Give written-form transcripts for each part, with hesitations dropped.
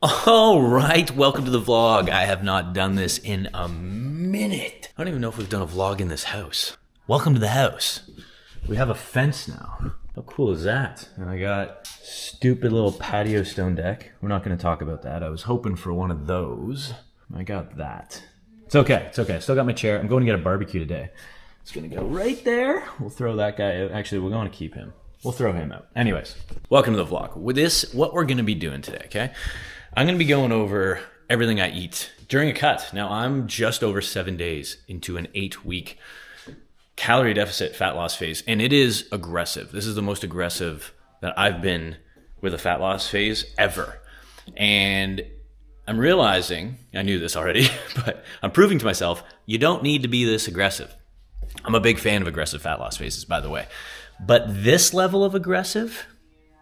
All right, welcome to the vlog. I have not done this in a minute. I don't even know if we've done a vlog in this house. Welcome to the house. We have a fence now. How cool is that? And I got stupid little patio stone deck. We're not going to talk about that. I was hoping for one of those. I got that. It's okay. It's okay. I still got my chair. I'm going to get a barbecue today. It's going to go right there. We'll throw that guy out. Actually, we're going to keep him. We'll throw him out. Anyways, welcome to the vlog. With this, what we're going to be doing today, okay? I'm going to be going over everything I eat during a cut. Now, I'm just over 7 days into an 8-week calorie deficit fat loss phase, and it is aggressive. This is the most aggressive that I've been with a fat loss phase ever. And I'm realizing, I knew this already, but I'm proving to myself, you don't need to be this aggressive. I'm a big fan of aggressive fat loss phases, by the way. But this level of aggressive,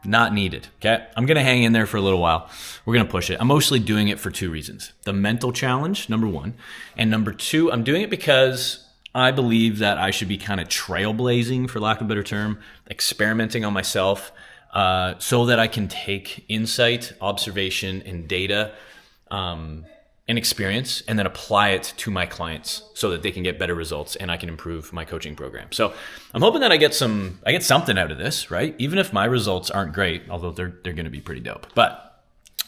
not needed, okay? I'm gonna hang in there for a little while. We're gonna push it. I'm mostly doing it for 2 reasons. The mental challenge, number 1. And number 2, I'm doing it because I believe that I should be kind of trailblazing, for lack of a better term, experimenting on myself so that I can take insight, observation, and data and experience and then apply it to my clients so that they can get better results and I can improve my coaching program. So I'm hoping that I get something out of this, right? Even if my results aren't great, although they're going to be pretty dope. But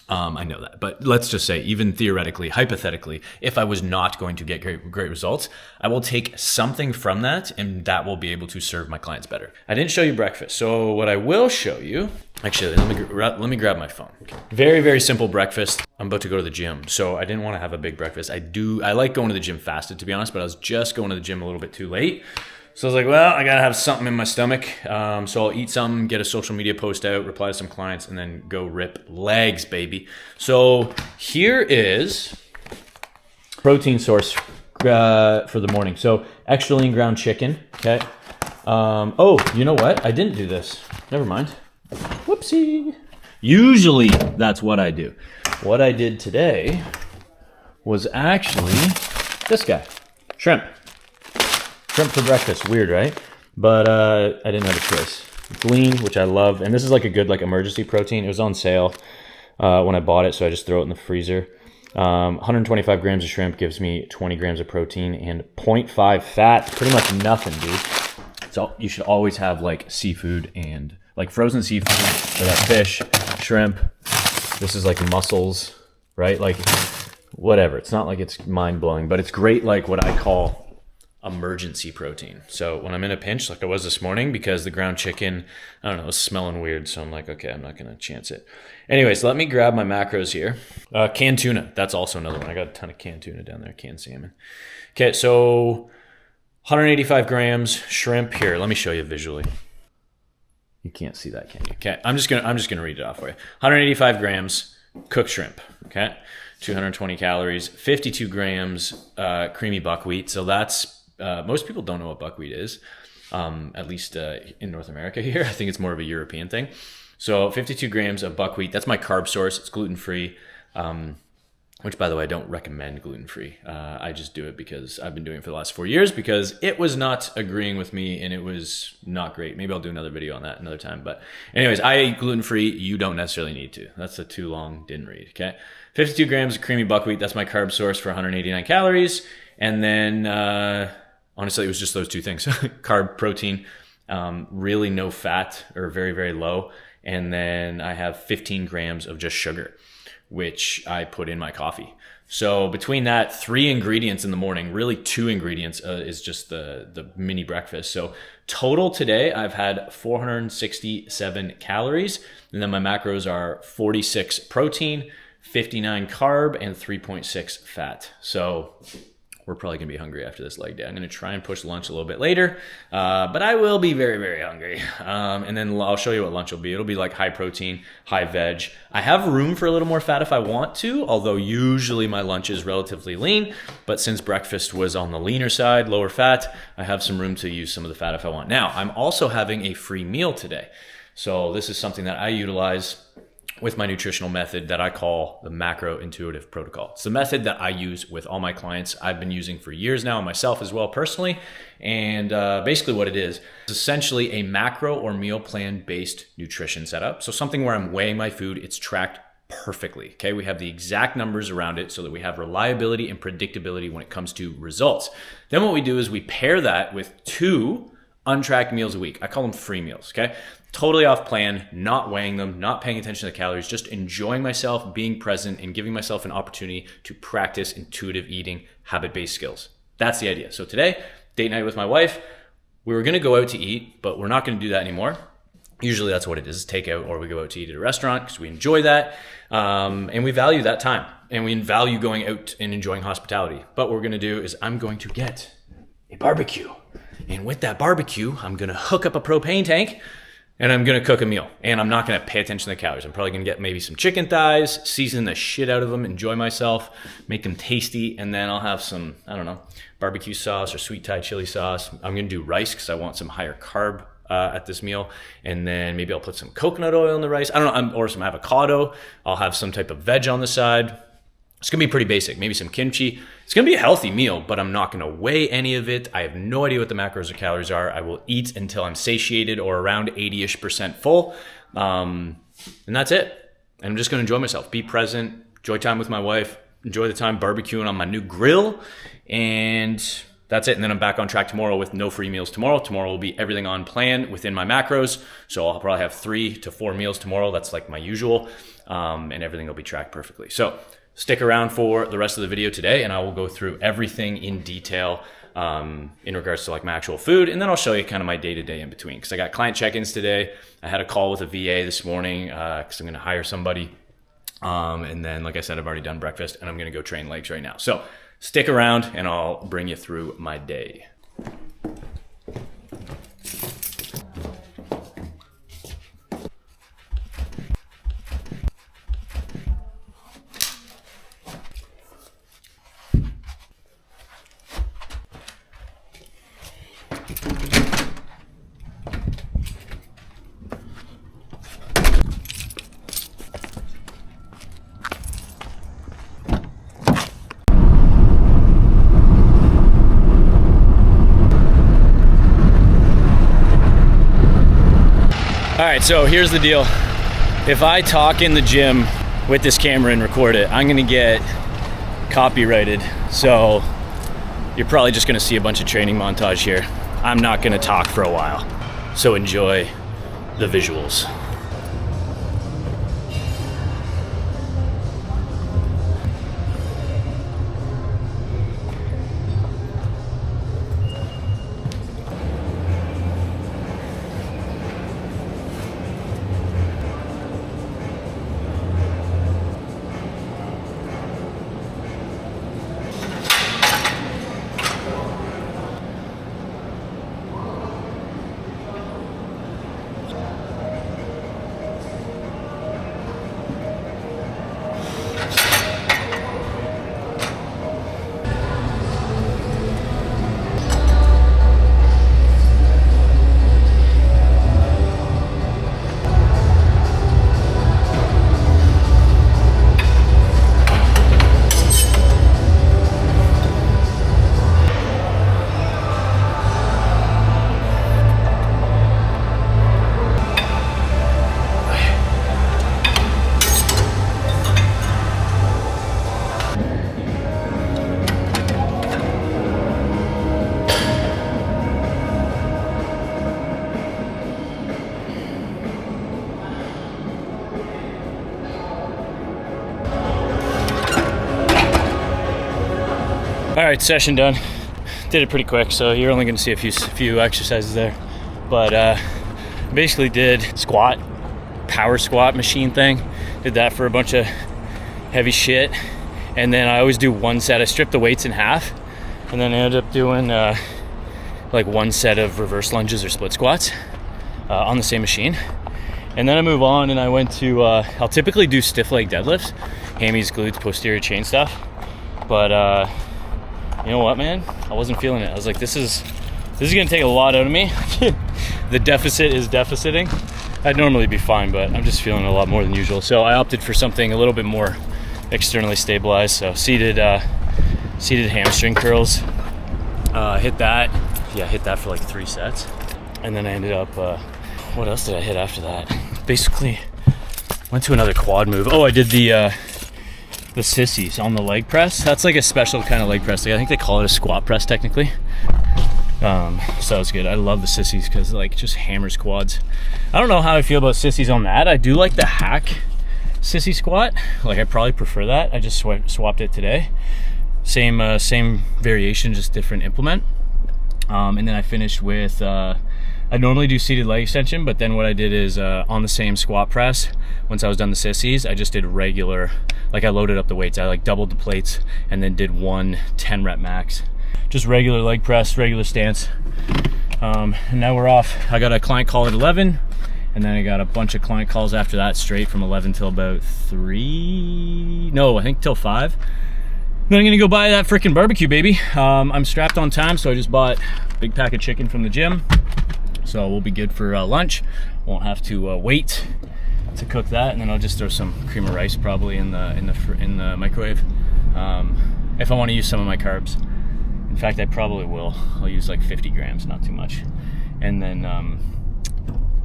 I know that. But let's just say, even theoretically, hypothetically, if I was not going to get great results, I will take something from that and that will be able to serve my clients better. I didn't show you breakfast. So what I will show you, actually, let me grab my phone. Okay. Very, very simple breakfast. I'm about to go to the gym, so I didn't want to have a big breakfast. I like going to the gym fasted, to be honest, but I was just going to the gym a little bit too late. So I was like, well, I got to have something in my stomach. So I'll eat something, get a social media post out, reply to some clients, and then go rip legs, baby. So here is protein source for the morning. So extra lean ground chicken, okay? Oh, you know what? I didn't do this. Never mind. Whoopsie. Usually that's what I do. What I did today was actually this guy, shrimp. Shrimp for breakfast, weird, right? But I didn't have a choice. It's lean, which I love, and this is like a good emergency protein. It was on sale when I bought it, so I just throw it in the freezer. 125 grams of shrimp gives me 20 grams of protein and 0.5 fat. Pretty much nothing, dude. So you should always have seafood and frozen seafood, so that fish, shrimp. This is mussels, right? Whatever. It's not it's mind blowing, but it's great. What I call emergency protein. So when I'm in a pinch, like I was this morning, because the ground chicken, I don't know, it was smelling weird. So I'm like, okay, I'm not going to chance it. Anyways, let me grab my macros here. Canned tuna. That's also another one. I got a ton of canned tuna down there, canned salmon. Okay. So 185 grams shrimp here. Let me show you visually. You can't see that, can you? Okay. I'm just going to read it off for you. 185 grams cooked shrimp. Okay. 220 calories, 52 grams creamy buckwheat. So that's most people don't know what buckwheat is, at least in North America here. I think it's more of a European thing. So 52 grams of buckwheat. That's my carb source. It's gluten-free, which, by the way, I don't recommend gluten-free. I just do it because I've been doing it for the last 4 years because it was not agreeing with me and it was not great. Maybe I'll do another video on that another time. But anyways, I eat gluten-free. You don't necessarily need to. That's a too long, didn't read, okay? 52 grams of creamy buckwheat. That's my carb source for 189 calories. And then, honestly, it was just those two things. Carb, protein, really no fat or very, very low. And then I have 15 grams of just sugar, which I put in my coffee. So between that, 3 ingredients in the morning, really 2 ingredients is just the mini breakfast. So total today, I've had 467 calories. And then my macros are 46 protein, 59 carb, and 3.6 fat. So we're probably gonna be hungry after this leg day. I'm gonna try and push lunch a little bit later, but I will be very, very hungry. And then I'll show you what lunch will be. It'll be high protein, high veg. I have room for a little more fat if I want to, although usually my lunch is relatively lean. But since breakfast was on the leaner side, lower fat, I have some room to use some of the fat if I want. Now, I'm also having a free meal today. So this is something that I utilize with my nutritional method that I call the MacroIntuitive Protocol. It's the method that I use with all my clients. I've been using for years now, and myself as well personally. And basically what it is essentially a macro or meal plan based nutrition setup. So something where I'm weighing my food, it's tracked perfectly, okay? We have the exact numbers around it so that we have reliability and predictability when it comes to results. Then what we do is we pair that with 2 untracked meals a week. I call them free meals, okay? Totally off plan, not weighing them, not paying attention to the calories, just enjoying myself, being present, and giving myself an opportunity to practice intuitive eating, habit-based skills. That's the idea. So today, date night with my wife. We were gonna go out to eat, but we're not gonna do that anymore. Usually that's what it is, takeout, or we go out to eat at a restaurant because we enjoy that. And we value that time, and we value going out and enjoying hospitality. But what we're gonna do is I'm going to get a barbecue. And with that barbecue, I'm gonna hook up a propane tank and I'm gonna cook a meal. And I'm not gonna pay attention to the calories. I'm probably gonna get maybe some chicken thighs, season the shit out of them, enjoy myself, make them tasty, and then I'll have some, I don't know, barbecue sauce or sweet Thai chili sauce. I'm gonna do rice because I want some higher carb at this meal, and then maybe I'll put some coconut oil in the rice. I don't know, or some avocado. I'll have some type of veg on the side. It's gonna be pretty basic, maybe some kimchi. It's gonna be a healthy meal, but I'm not gonna weigh any of it. I have no idea what the macros or calories are. I will eat until I'm satiated or around 80-ish% full. And that's it. And I'm just gonna enjoy myself, be present, enjoy time with my wife, enjoy the time barbecuing on my new grill, and that's it. And then I'm back on track tomorrow with no free meals tomorrow. Tomorrow will be everything on plan within my macros. So I'll probably have 3 to 4 meals tomorrow. That's like my usual. And everything will be tracked perfectly. So stick around for the rest of the video today, and I will go through everything in detail in regards to like my actual food. And then I'll show you kind of my day-to-day in between, because I got client check-ins today. I had a call with a VA this morning because I'm going to hire somebody. And then, like I said, I've already done breakfast and I'm going to go train legs right now. So stick around and I'll bring you through my day. All right, so here's the deal. If I talk in the gym with this camera and record it, I'm gonna get copyrighted. So you're probably just gonna see a bunch of training montage here. I'm not gonna talk for a while. So enjoy the visuals. All right, session done. Did it pretty quick, so you're only gonna see a few exercises there. But basically did squat, power squat machine thing. Did that for a bunch of heavy shit. And then I always do one set. I strip the weights in half, and then I ended up doing like one set of reverse lunges or split squats on the same machine. And then I move on and I went to, I'll typically do stiff leg deadlifts, hammies, glutes, posterior chain stuff. But you know what, man? I wasn't feeling it. I was like, this is gonna take a lot out of me. The deficit is deficiting. I'd normally be fine, but I'm just feeling a lot more than usual. So I opted for something a little bit more externally stabilized. So seated hamstring curls. Hit that for like 3 sets. And then I ended up, what else did I hit after that? Basically Went to another quad move. Oh, I did the sissies on the leg press. That's like a special kind of leg press. I think they call it a squat press technically. So it's good. I love the sissies because like just hammers quads. I don't know how I feel about sissies on that. I do like the hack sissy squat. Like I probably prefer that. I just swapped it today. Same variation, just different implement. And then I finished with, I normally do seated leg extension, but then what I did is on the same squat press, once I was done the sissies, I just did regular, like I loaded up the weights. I like doubled the plates and then did one 10 rep max. Just regular leg press, regular stance. And now we're off. I got a client call at 11, and then I got a bunch of client calls after that, straight from 11 till about 3, no, I think till 5. Then I'm gonna go buy that freaking barbecue, baby. I'm strapped on time, so I just bought a big pack of chicken from the gym. So we'll be good for lunch. Won't have to wait to cook that, and then I'll just throw some cream of rice probably in the microwave if I want to use some of my carbs. In fact, I probably will. I'll use like 50 grams, not too much, and then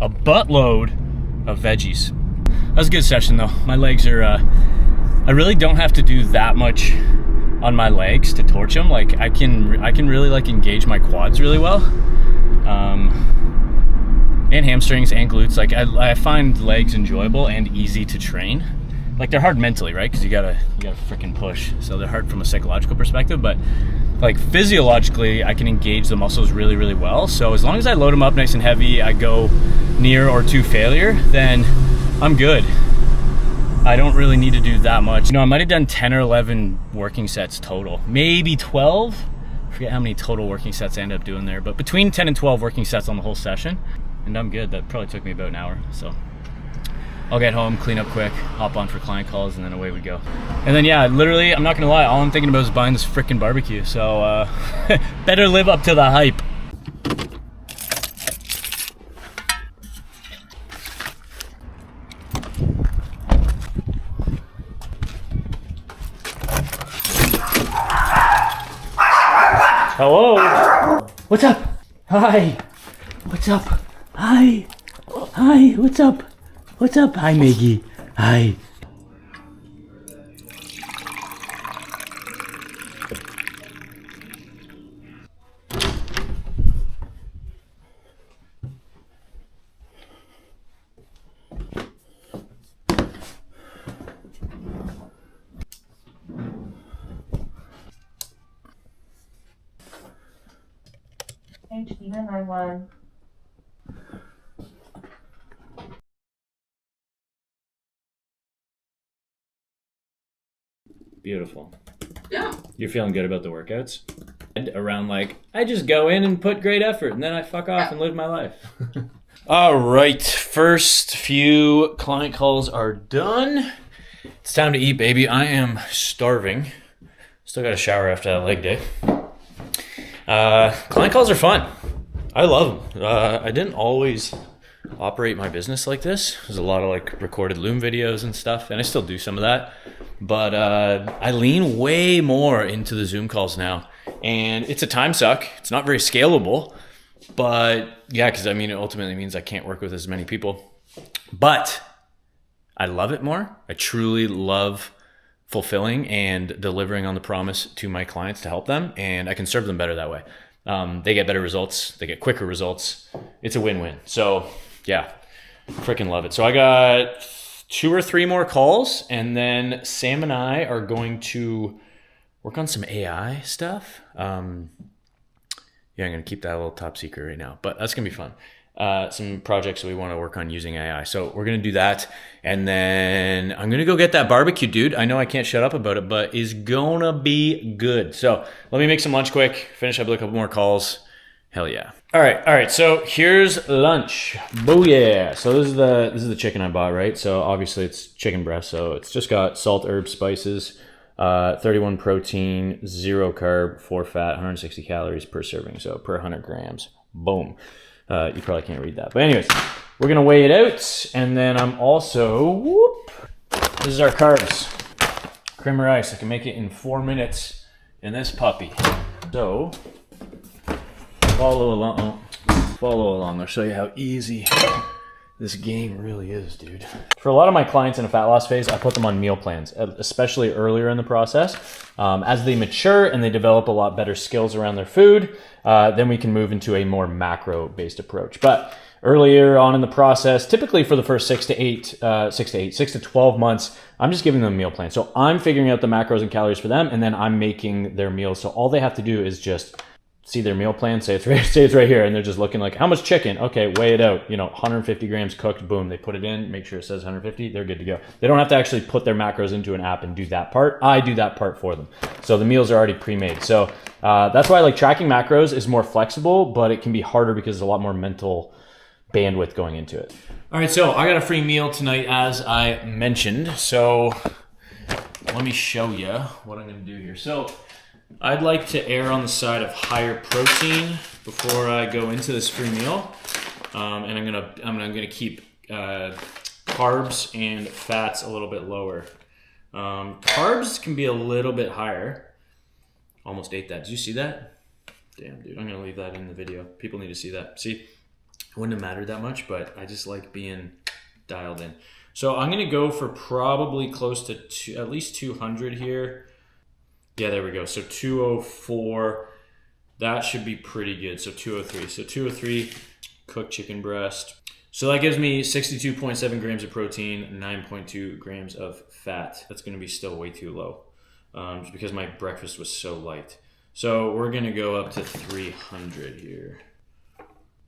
a buttload of veggies. That was a good session though. My legs are. I really don't have to do that much on my legs to torch them. Like I can really like engage my quads really well. And hamstrings and glutes. Like I find legs enjoyable and easy to train. Like they're hard mentally, right? Because you gotta freaking push. So they're hard from a psychological perspective, but like physiologically, I can engage the muscles really, really well. So as long as I load them up nice and heavy, I go near or to failure, then I'm good. I don't really need to do that much. You know, I might have done 10 or 11 working sets total, maybe 12. I forget how many total working sets I ended up doing there, but between 10 and 12 working sets on the whole session, and I'm good. That probably took me about an hour. So I'll get home, clean up quick, hop on for client calls, and then away we go. And then yeah, literally, I'm not gonna lie, all I'm thinking about is buying this freaking barbecue. So better live up to the hype. Hello? What's up? Hi. What's up? Hi. Hi. What's up? What's up? Hi, Maggie. Hi. HD991. Beautiful. Yeah. You're feeling good about the workouts? Around like, I just go in and put great effort and then I fuck off and live my life. All right, first few client calls are done. It's time to eat, baby. I am starving. Still got a shower after that leg day. Client calls are fun. I love them. I didn't always operate my business like this. There's a lot of like recorded Loom videos and stuff, and I still do some of that. But I lean way more into the Zoom calls now. And it's a time suck. It's not very scalable. But yeah, because I mean, it ultimately means I can't work with as many people. But I love it more. I truly love fulfilling and delivering on the promise to my clients to help them. And I can serve them better that way. They get better results. They get quicker results. It's a win-win. So yeah, freaking love it. So I got 2 or 3 more calls, and then Sam and I are going to work on some AI stuff. Yeah, I'm going to keep that a little top secret right now, but that's going to be fun. Some projects that we want to work on using AI. So we're going to do that. And then I'm going to go get that barbecue, dude. I know I can't shut up about it, but it's going to be good. So let me make some lunch quick, finish up with a couple more calls. Hell yeah. All right. So here's lunch. Booyah. So this is the chicken I bought, right? So obviously it's chicken breast. So it's just got salt, herbs, spices, 31 protein, 0 carb, 4 fat, 160 calories per serving. So per 100 grams. Boom. You probably can't read that. But anyways, we're going to weigh it out. And then I'm also, this is our carbs. Cream of rice. I can make it in 4 minutes in this puppy. So follow along. I'll show you how easy This game really is, dude. For a lot of my clients in a fat loss phase, I put them on meal plans, especially earlier in the process. As they mature and they develop a lot better skills around their food, then we can move into a more macro-based approach. But earlier on in the process, typically for the first 6 to 12 months, I'm just giving them a meal plan. So I'm figuring out the macros and calories for them, and then I'm making their meals. So all they have to do is just see their meal plan, say it's right here, and they're just looking like, how much chicken? Okay, weigh it out. 150 grams cooked, boom, they put it in, make sure it says 150, they're good to go. They don't have to actually put their macros into an app and do that part. I do that part for them. So the meals are already pre-made. So that's why tracking macros is more flexible, but it can be harder because there's a lot more mental bandwidth going into it. All right, so I got a free meal tonight, as I mentioned. So let me show you what I'm gonna do here. So I'd like to err on the side of higher protein before I go into this free meal, and I'm gonna keep carbs and fats a little bit lower. Carbs can be a little bit higher. Almost ate that. Did you see that? Damn, dude. I'm gonna leave that in the video. People need to see that. See, it wouldn't have mattered that much, but I just like being dialed in. So I'm gonna go for probably close to at least 200 here. Yeah, there we go. So 204, that should be pretty good. So 203. So 203 cooked chicken breast. So that gives me 62.7 grams of protein, 9.2 grams of fat. That's going to be still way too low, just because my breakfast was so light. So we're going to go up to 300 here.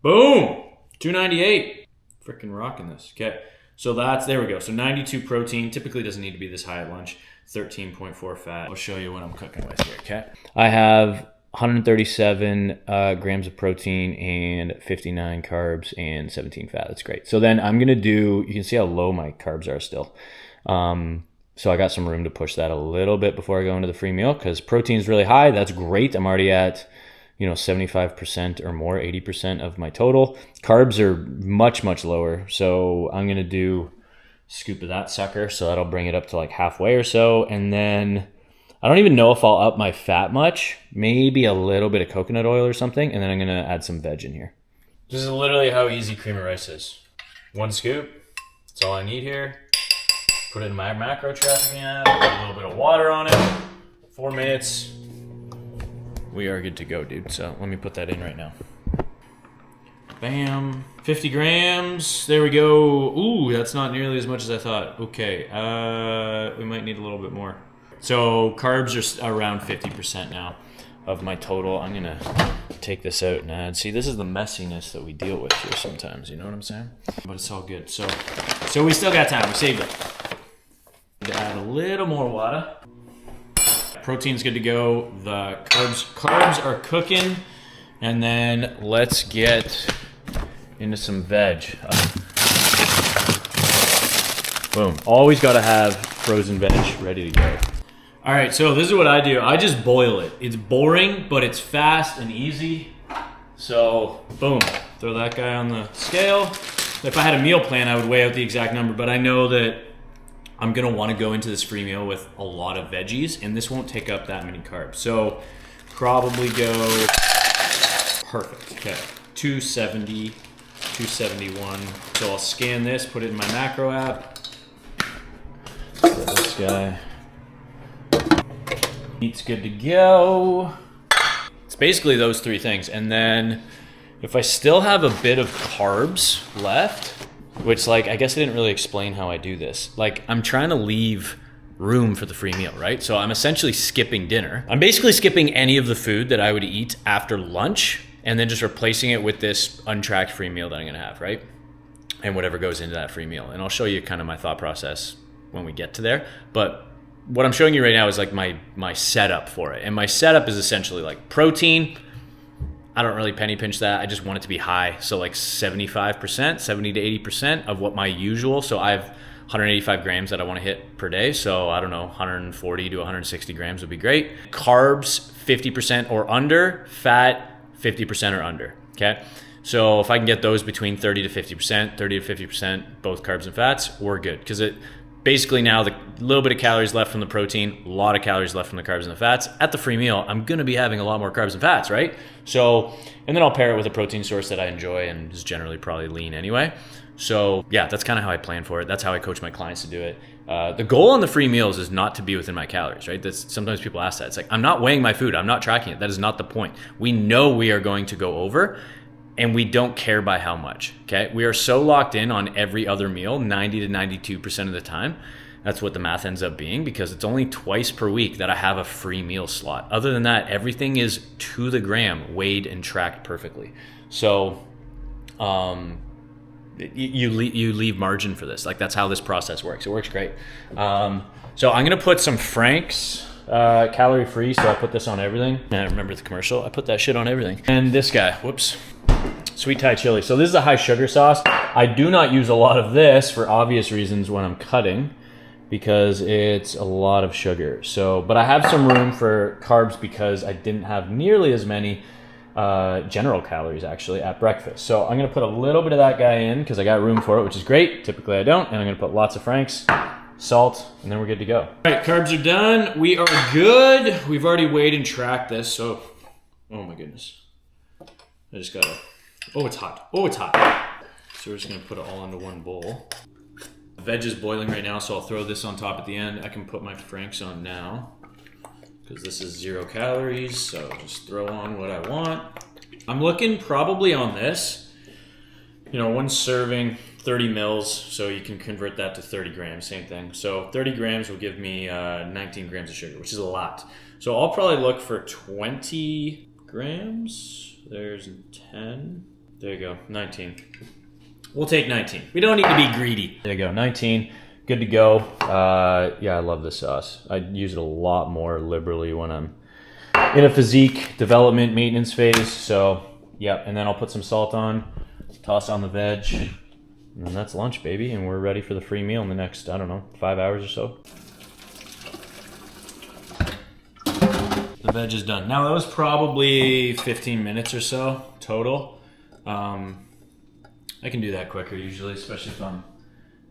Boom! 298. Freaking rocking this. Okay. So there we go. So 92 protein. Typically doesn't need to be this high at lunch. 13.4 fat. I'll show you what I'm cooking with here, okay? I have 137 grams of protein and 59 carbs and 17 fat. That's great. So then I'm gonna you can see how low my carbs are still. So I got some room to push that a little bit before I go into the free meal, because protein is really high. That's great. I'm already at 75% or more, 80% of my total. Carbs are much, much lower. So I'm gonna do scoop of that sucker, so that'll bring it up to halfway or so. And then I don't even know if I'll up my fat much, maybe a little bit of coconut oil or something, and then I'm gonna add some veg in here. This is literally how easy cream of rice is. One scoop, that's all I need here. Put it in my macro tracking app, put a little bit of water on it, 4 minutes. We are good to go, dude. So let me put that in right now. Bam. 50 grams. There we go. Ooh, that's not nearly as much as I thought. Okay. We might need a little bit more. So carbs are around 50% now of my total. I'm going to take this out and add. See, this is the messiness that we deal with here sometimes. You know what I'm saying? But it's all good. So we still got time. We saved it. To add a little more water. Protein's good to go. The carbs are cooking. And then let's get into some veg. Boom. Always got to have frozen veg ready to go. All right, so this is what I do. I just boil it. It's boring, but it's fast and easy. So, boom. Throw that guy on the scale. If I had a meal plan, I would weigh out the exact number, but I know that I'm going to want to go into this free meal with a lot of veggies, and this won't take up that many carbs. So, probably go perfect. Okay, 270. 271. So I'll scan this, put it in my macro app. This guy. Meat's good to go. It's basically those three things. And then if I still have a bit of carbs left, which I guess I didn't really explain how I do this. I'm trying to leave room for the free meal, right? So I'm essentially skipping dinner. I'm basically skipping any of the food that I would eat after lunch, and then just replacing it with this untracked free meal that I'm gonna have, right? And whatever goes into that free meal. And I'll show you kind of my thought process when we get to there. But what I'm showing you right now is my setup for it. And my setup is essentially protein. I don't really penny pinch that. I just want it to be high. So 75%, 70 to 80% of what my usual. So I have 185 grams that I want to hit per day. So I don't know, 140 to 160 grams would be great. Carbs, 50% or under. Fat, 50% or under, okay? So if I can get those between 30 to 50%, 30 to 50%, both carbs and fats, we're good. Because basically now the little bit of calories left from the protein, a lot of calories left from the carbs and the fats. At the free meal, I'm gonna be having a lot more carbs and fats, right? So, and then I'll pair it with a protein source that I enjoy and is generally probably lean anyway. So yeah, that's kind of how I plan for it. That's how I coach my clients to do it. The goal on the free meals is not to be within my calories, right? That's, sometimes people ask that. It's like, I'm not weighing my food. I'm not tracking it. That is not the point. We know we are going to go over, and we don't care by how much, okay? We are so locked in on every other meal, 90 to 92% of the time. That's what the math ends up being, because it's only twice per week that I have a free meal slot. Other than that, everything is to the gram, weighed and tracked perfectly. So you leave margin for this. Like, that's how this process works. It works great. So I'm gonna put some Frank's calorie free, so I put this on everything. And I remember the commercial, I put that shit on everything. And this guy, whoops. Sweet Thai chili. So this is a high sugar sauce. I do not use a lot of this for obvious reasons when I'm cutting, because it's a lot of sugar. So, but I have some room for carbs because I didn't have nearly as many general calories actually at breakfast. So I'm gonna put a little bit of that guy in because I got room for it, which is great. Typically I don't. And I'm gonna put lots of Frank's, salt, and then we're good to go. All right, carbs are done. We are good. We've already weighed and tracked this. So, oh my goodness. I just gotta, oh, it's hot. Oh, it's hot. So we're just gonna put it all into one bowl. The veg is boiling right now, so I'll throw this on top at the end. I can put my Frank's on now because this is 0 calories, so just throw on what I want. I'm looking probably on this, you know, one serving, 30 mils, so you can convert that to 30 grams, same thing. So 30 grams will give me 19 grams of sugar, which is a lot. So I'll probably look for 20 grams. There's 10. There you go, 19. We'll take 19. We don't need to be greedy. There you go, 19. Good to go. Yeah, I love this sauce. I use it a lot more liberally when I'm in a physique development maintenance phase. So, yeah, and then I'll put some salt on, toss on the veg, and that's lunch, baby. And we're ready for the free meal in the next, I don't know, 5 hours or so. The veg is done. Now that was probably 15 minutes or so total. I can do that quicker usually, especially if I'm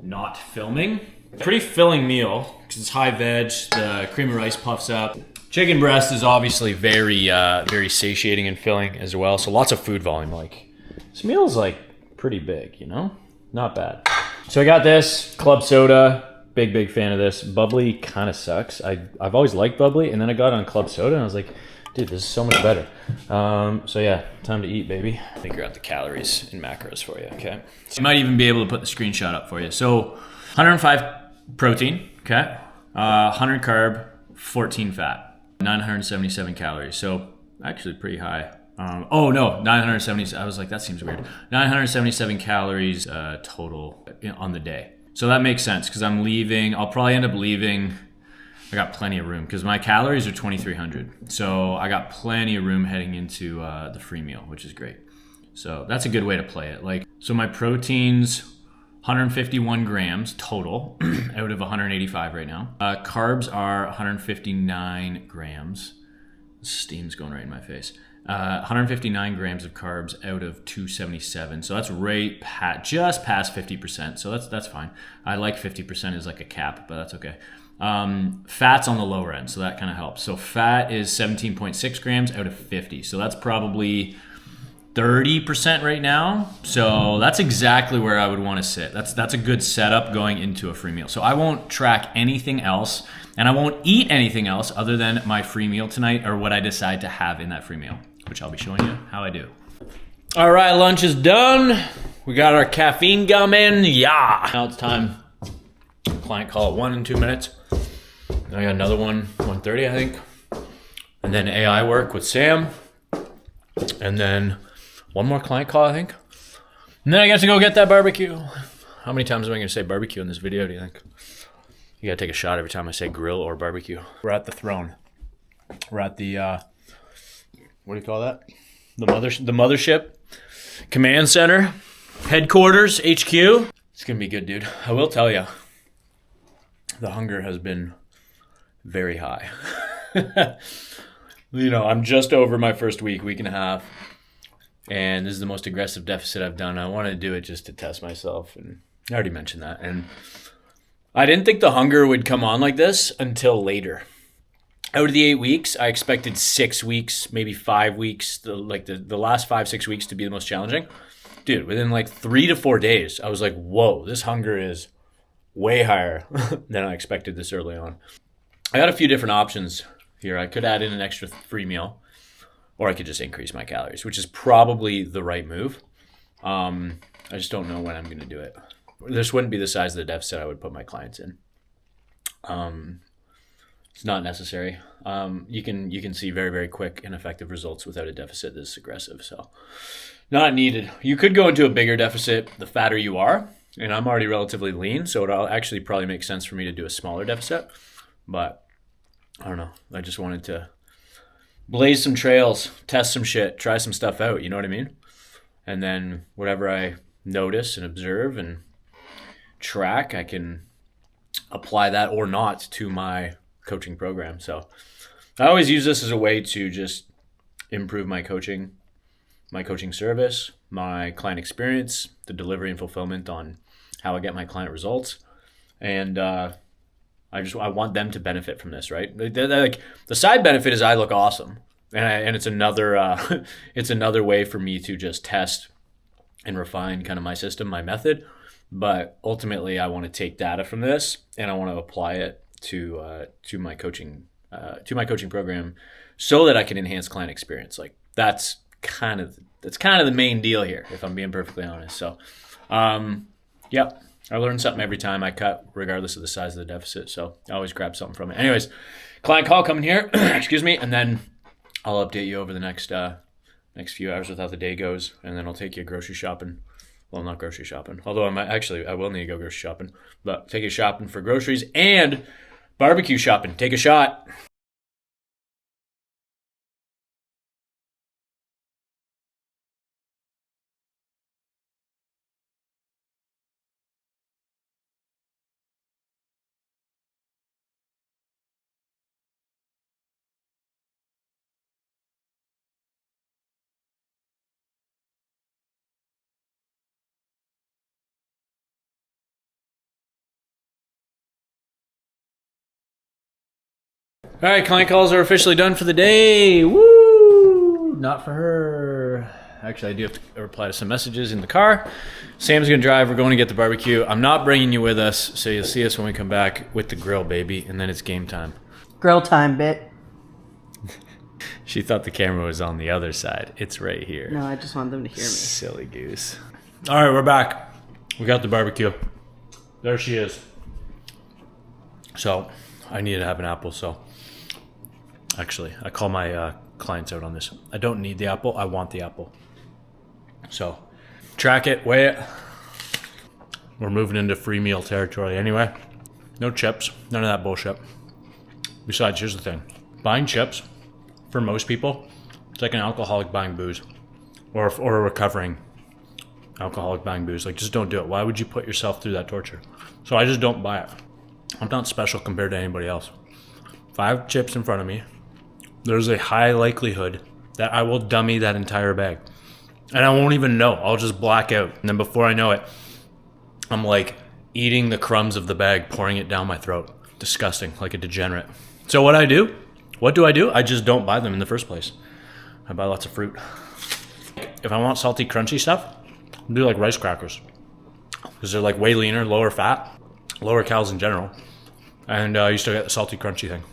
not filming. Pretty filling meal because it's high veg. The cream of rice puffs up. Chicken breast is obviously very, very satiating and filling as well. So lots of food volume. Like, this meal is like pretty big, you know? Not bad. So I got this club soda. Big fan of this. Bubbly kind of sucks. I've always liked bubbly, and then I got on club soda and I was like, dude, this is so much better. So yeah, time to eat, baby. Figure out the calories and macros for you, okay? So you might even be able to put the screenshot up for you. So 105 protein, okay? 100 carb, 14 fat, 977 calories. So actually pretty high. Oh no, 970, I was like, that seems weird. 977 calories total on the day. So that makes sense because I'm leaving, I'll probably end up leaving, I got plenty of room because my calories are 2,300. So I got plenty of room heading into the free meal, which is great. So that's a good way to play it. Like, so my proteins, 151 grams total out of 185 right now. Carbs are 159 grams. Steam's going right in my face. 159 grams of carbs out of 277. So that's right just past 50%. So that's fine. I like 50% as like a cap, but that's okay. Fat's on the lower end, so that kind of helps. So fat is 17.6 grams out of 50. So that's probably 30% right now. So that's exactly where I would want to sit. That's a good setup going into a free meal. So I won't track anything else, and I won't eat anything else other than my free meal tonight or what I decide to have in that free meal, which I'll be showing you how I do. All right, lunch is done. We got our caffeine gum in. Yeah. Now it's time. Client call at 1 in 2 minutes. I got another one, 1:30, I think. And then AI work with Sam. And then one more client call, I think. And then I get to go get that barbecue. How many times am I going to say barbecue in this video, do you think? You got to take a shot every time I say grill or barbecue. We're at the throne. We're at the, what do you call that? The mothership. Command center. Headquarters, HQ. It's going to be good, dude. I will tell you. The hunger has been very high. You know, I'm just over my first week and a half. And this is the most aggressive deficit I've done. I wanted to do it just to test myself. And I already mentioned that. And I didn't think the hunger would come on like this until later. Out of the 8 weeks, I expected 6 weeks, maybe 5 weeks, the last 5-6 weeks to be the most challenging. Dude, within like 3 to 4 days, I was like, whoa, this hunger is way higher than I expected this early on. I got a few different options here. I could add in an extra free meal, or I could just increase my calories, which is probably the right move. I just don't know when I'm going to do it. This wouldn't be the size of the deficit I would put my clients in. It's not necessary. You can see very, very quick and effective results without a deficit this aggressive. So not needed. You could go into a bigger deficit the fatter you are. And I'm already relatively lean, so it'll actually probably make sense for me to do a smaller deficit. But I don't know. I just wanted to blaze some trails, test some shit, try some stuff out. You know what I mean? And then whatever I notice and observe and track, I can apply that or not to my coaching program. So I always use this as a way to just improve my coaching service, my client experience, the delivery and fulfillment on how I get my client results. And I want them to benefit from this, right? Like the side benefit is I look awesome. And it's another way for me to just test and refine kind of my system, my method. But ultimately, I want to take data from this and I want to apply it to my coaching program, so that I can enhance client experience. Like that's kind of the main deal here, if I'm being perfectly honest. So, yeah, I learn something every time I cut, regardless of the size of the deficit. So I always grab something from it. Anyways, client call coming here. Excuse me, and then I'll update you over the next few hours with how the day goes, and then I'll take you grocery shopping. Well, not grocery shopping, although I will need to go grocery shopping, but take you shopping for groceries and barbecue shopping. Take a shot. All right, client calls are officially done for the day. Woo! Not for her. Actually, I do have to reply to some messages in the car. Sam's going to drive. We're going to get the barbecue. I'm not bringing you with us, so you'll see us when we come back with the grill, baby, and then it's game time. Grill time, bit. She thought the camera was on the other side. It's right here. No, I just want them to hear me. Silly goose. All right, we're back. We got the barbecue. There she is. So I need to have an apple, so... Actually, I call my clients out on this. I don't need the apple. I want the apple. So, track it, weigh it. We're moving into free meal territory anyway. No chips. None of that bullshit. Besides, here's the thing. Buying chips, for most people, it's like an alcoholic buying booze. Or a recovering alcoholic buying booze. Like, just don't do it. Why would you put yourself through that torture? So I just don't buy it. I'm not special compared to anybody else. If I have chips in front of me, there's a high likelihood that I will dummy that entire bag. And I won't even know. I'll just black out. And then before I know it, I'm like eating the crumbs of the bag, pouring it down my throat. Disgusting, like a degenerate. So what do? I just don't buy them in the first place. I buy lots of fruit. If I want salty, crunchy stuff, I'll do like rice crackers. Because they're like way leaner, lower fat, lower calories in general. And you still get the salty, crunchy thing.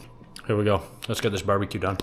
Here we go. Let's get this barbecue done.